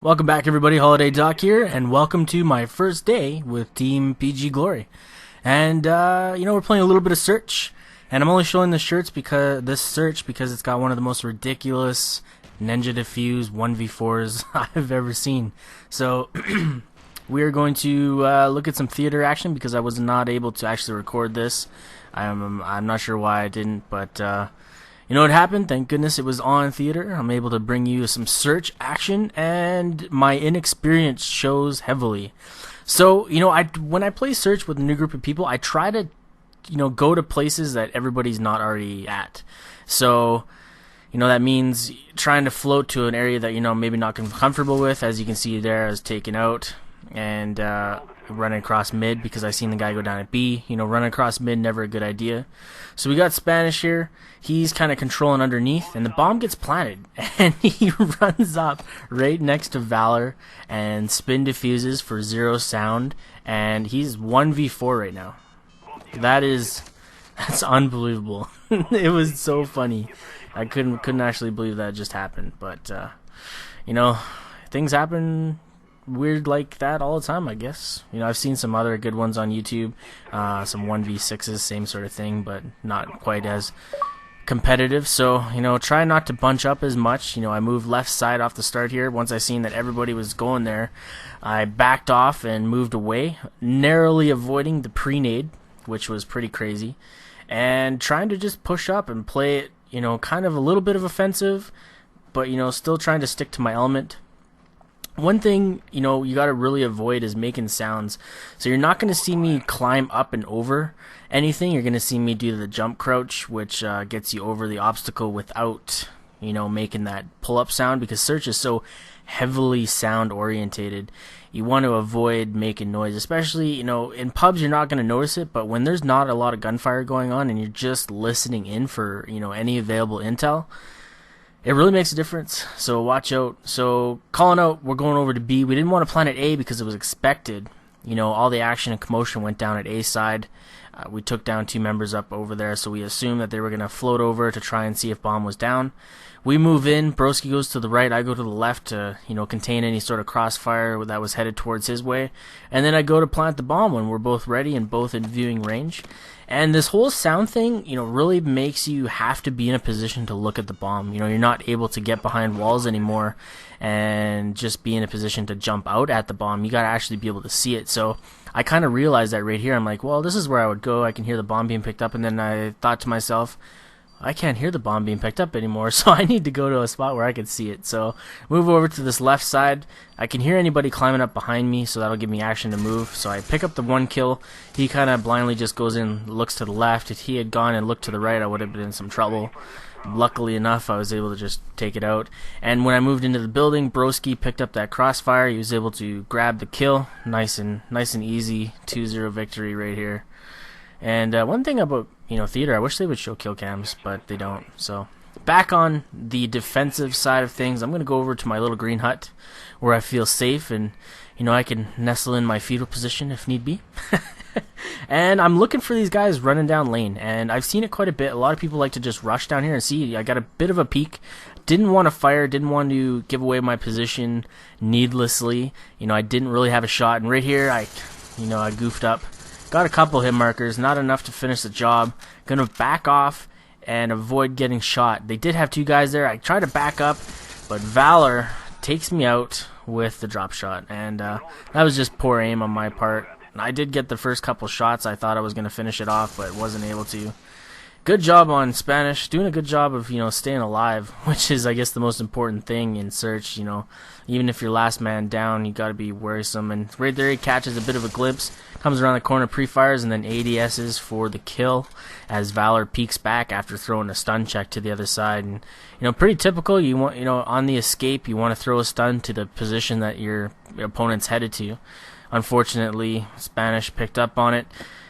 Welcome back, everybody. Holiday Doc here, and welcome to my first day with Team PG Glory. And we're playing a little bit of search, and I'm only showing the shirts because it's got one of the most ridiculous Ninja Diffuse 1v4s I've ever seen. So we are going to look at some theater action because I was not able to actually record this. I'm not sure why I didn't, but you know what happened? Thank goodness it was on theater. I'm able to bring you some search action, and my inexperience shows heavily. So, when I play search with a new group of people, I try to, go to places that everybody's not already at. So, that means trying to float to an area that, maybe not comfortable with. As you can see there, I was taken out, and running across mid because I seen the guy go down at B. Running across mid, never a good idea. So we got Spanish here. He's kind of controlling underneath, and the bomb gets planted, and he runs up right next to Valor and spin diffuses for 0 sound, and he's 1v4 right now. That's unbelievable. It was so funny. I couldn't actually believe that just happened, but things happen weird like that all the time, I guess. I've seen some other good ones on YouTube, some 1v6s, same sort of thing, but not quite as competitive. So, try not to bunch up as much. I moved left side off the start here. Once I seen that everybody was going there, I backed off and moved away, narrowly avoiding the pre-nade, which was pretty crazy, and trying to just push up and play it, kind of a little bit of offensive, but, still trying to stick to my element. One thing, you got to really avoid is making sounds. So you're not going to see me climb up and over anything. You're going to see me do the jump crouch, which gets you over the obstacle without, making that pull-up sound, because search is so heavily sound-orientated. You want to avoid making noise, especially, in pubs you're not going to notice it, but when there's not a lot of gunfire going on and you're just listening in for, any available intel, it really makes a difference, so watch out. So, calling out, we're going over to B. We didn't want to plan at A because it was expected. All the action and commotion went down at A side. We took down 2 members up over there, so we assumed that they were going to float over to try and see if bomb was down. We move in, Broski goes to the right, I go to the left to, contain any sort of crossfire that was headed towards his way. And then I go to plant the bomb when we're both ready and both in viewing range. And this whole sound thing, really makes you have to be in a position to look at the bomb. You're not able to get behind walls anymore and just be in a position to jump out at the bomb. You got to actually be able to see it. So I kind of realized that right here. I'm like, well, this is where I would go. I can hear the bomb being picked up. And then I thought to myself, I can't hear the bomb being picked up anymore, so I need to go to a spot where I can see it. So move over to this left side. I can hear anybody climbing up behind me, so that'll give me action to move. So I pick up the 1 kill. He kind of blindly just goes in, looks to the left. If he had gone and looked to the right, I would have been in some trouble. Luckily enough, I was able to just take it out. And when I moved into the building, Broski picked up that crossfire. He was able to grab the kill. Nice and easy 2-0 victory right here. And one thing about theater, I wish they would show kill cams, but they don't. So back on the defensive side of things, I'm going to go over to my little green hut where I feel safe and I can nestle in my fetal position if need be. And I'm looking for these guys running down lane, and I've seen it quite a bit. A lot of people like to just rush down here and see. I got a bit of a peek. Didn't want to fire, didn't want to give away my position needlessly. I didn't really have a shot, and right here I goofed up. Got a couple hit markers, not enough to finish the job. Gonna back off and avoid getting shot. They did have 2 guys there. I tried to back up, but Valor takes me out with the drop shot, and that was just poor aim on my part. I did get the first couple shots. I thought I was gonna finish it off, but wasn't able to. Good job on Spanish, doing a good job of, staying alive, which is, I guess, the most important thing in search. Even if you're last man down, you got to be worrisome. And right there, he catches a bit of a glimpse, comes around the corner, pre-fires, and then ADSs for the kill as Valor peeks back after throwing a stun check to the other side. And, pretty typical. You want, on the escape, you want to throw a stun to the position that your opponent's headed to. Unfortunately, Spanish picked up on it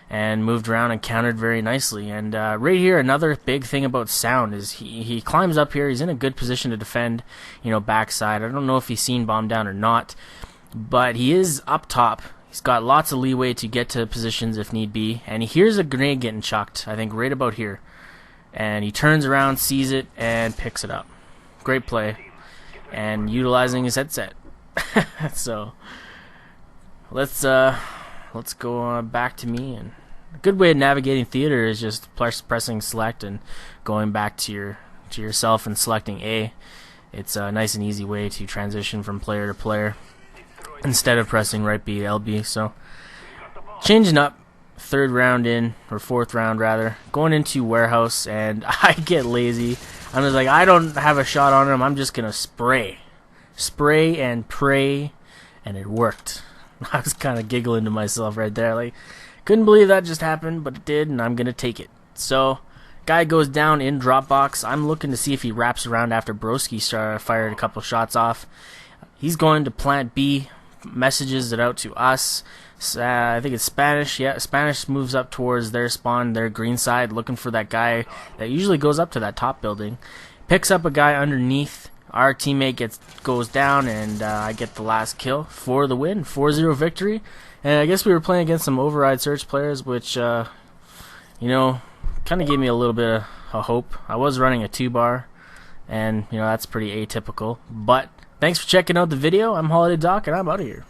and moved around and countered very nicely. And right here, another big thing about sound is he climbs up here. He's in a good position to defend, backside. I don't know if he's seen bomb down or not, but he is up top. He's got lots of leeway to get to positions if need be. And he hears a grenade getting chucked, I think right about here. And he turns around, sees it, and picks it up. Great play. And utilizing his headset. So let's go back to me. And a good way of navigating theater is just pressing select and going back to yourself and selecting A. It's a nice and easy way to transition from player to player instead of pressing right B, LB. So changing up, third round in, or fourth round rather, going into warehouse, and I get lazy. I'm just like, I don't have a shot on him, I'm just gonna spray and pray, and it worked. I was kind of giggling to myself right there, like, couldn't believe that just happened, but it did, and I'm gonna take it. So guy goes down in drop box. I'm looking to see if he wraps around after Broski fired a couple shots off. He's going to plant B, messages it out to us. I think it's Spanish. Yeah, Spanish moves up towards their spawn, their green side, looking for that guy that usually goes up to that top building. Picks up a guy underneath. Our teammate goes down, and I get the last kill for the win. 4-0 victory. And I guess we were playing against some override search players, which, you know, kind of gave me a little bit of hope. I was running a 2-bar, and, you know, that's pretty atypical. But thanks for checking out the video. I'm Holiday Doc, and I'm out of here.